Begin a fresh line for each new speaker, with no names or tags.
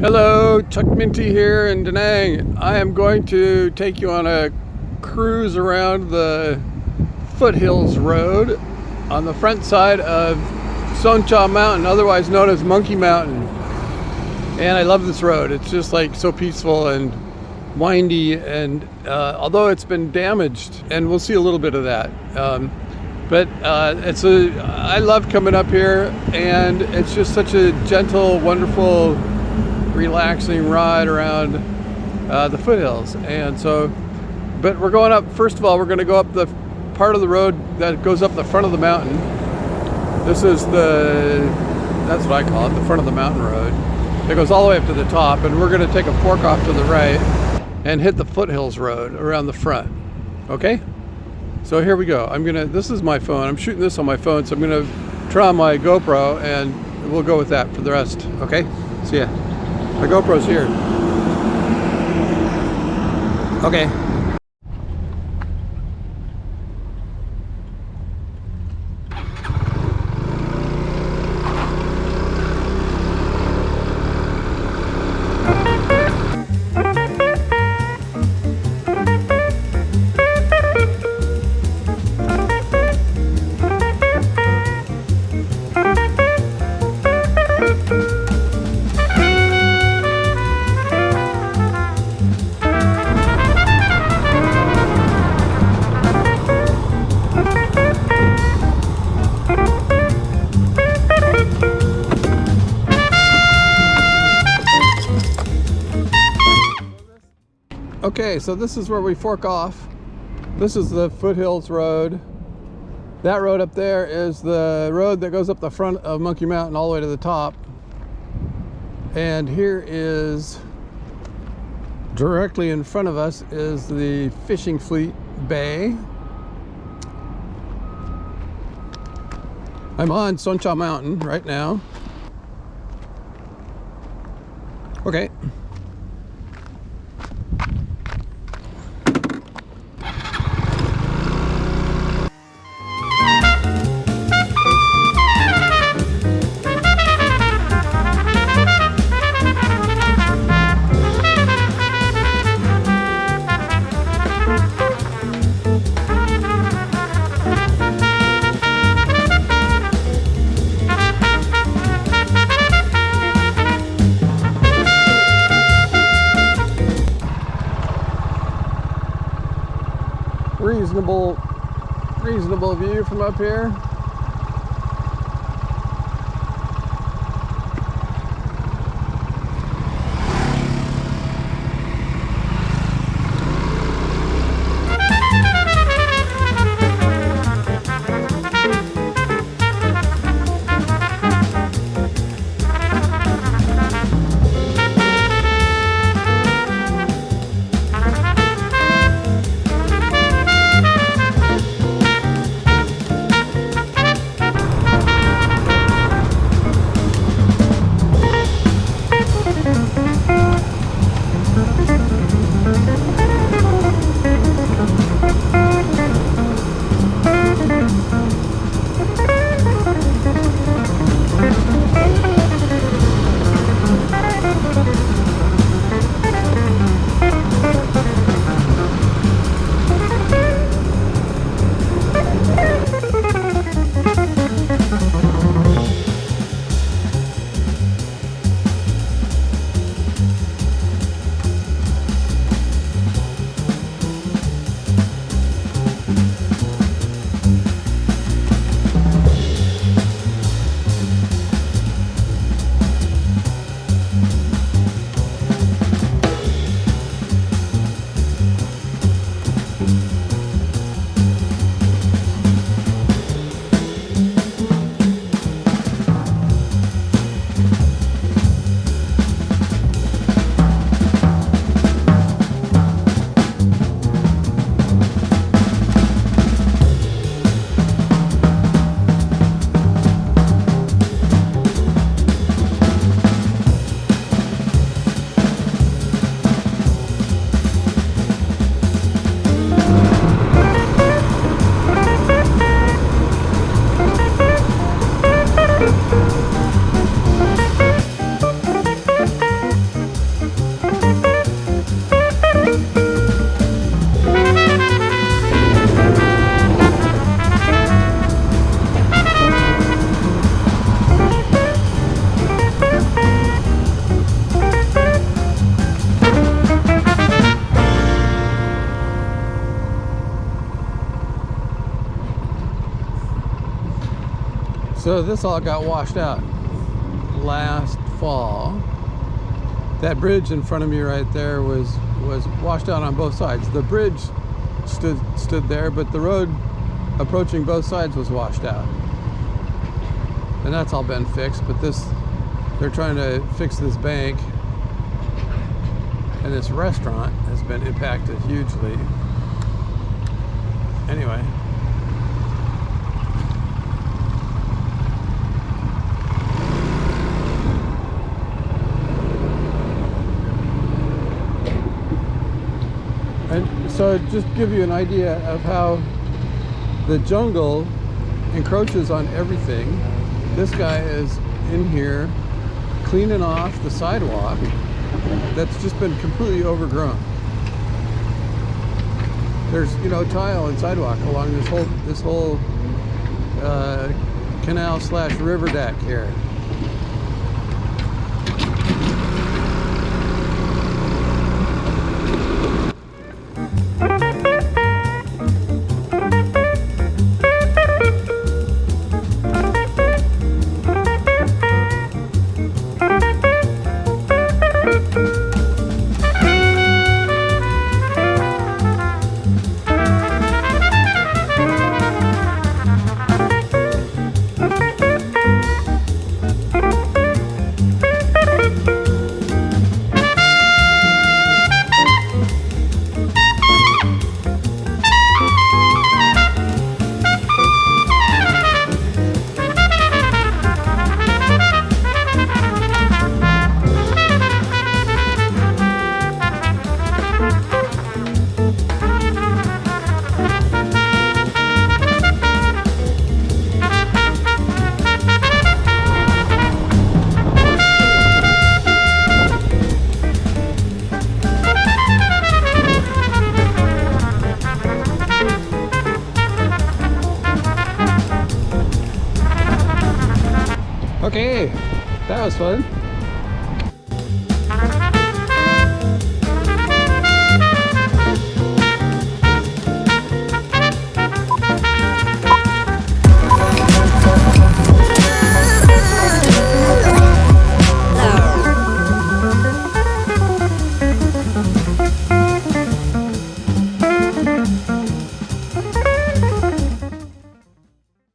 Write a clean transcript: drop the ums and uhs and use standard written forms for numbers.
Hello, Chuck Myntti here in Da Nang. I am going to take you on a cruise around the Foothills Road on the front side of Son Cha Mountain, otherwise known as Monkey Mountain. And I love this road. It's just like so peaceful and windy, and although it's been damaged, and we'll see a little bit of that. I love coming up here, and it's just such a gentle, wonderful, relaxing ride around the foothills. And so, but we're going up, first of all, we're going to go up the part of the road that goes up the front of the mountain. This is that's what I call it, the front of the mountain road. It goes all the way up to the top, and we're going to take a fork off to the right and hit the foothills road around the front. Okay? So here we go. This is my phone. I'm shooting this on my phone, so I'm going to turn on my GoPro and we'll go with that for the rest. Okay? See ya. My GoPro's here. Okay. Okay, so this is where we fork off. This is the Foothills Road. That road up there is the road that goes up the front of Monkey Mountain all the way to the top. And here is, directly in front of us, is the Fishing Fleet Bay. I'm on Son Cha Mountain right now. Okay. Reasonable view from up here. So this all got washed out last fall. That bridge in front of me right there was washed out on both sides. The bridge stood there, but the road approaching both sides was washed out. And that's all been fixed, but they're trying to fix this bank, and this restaurant has been impacted hugely. Anyway. And so just to give you an idea of how the jungle encroaches on everything, this guy is in here cleaning off the sidewalk that's just been completely overgrown. There's, you know, tile and sidewalk along this whole canal slash river deck here. Okay, that was fun.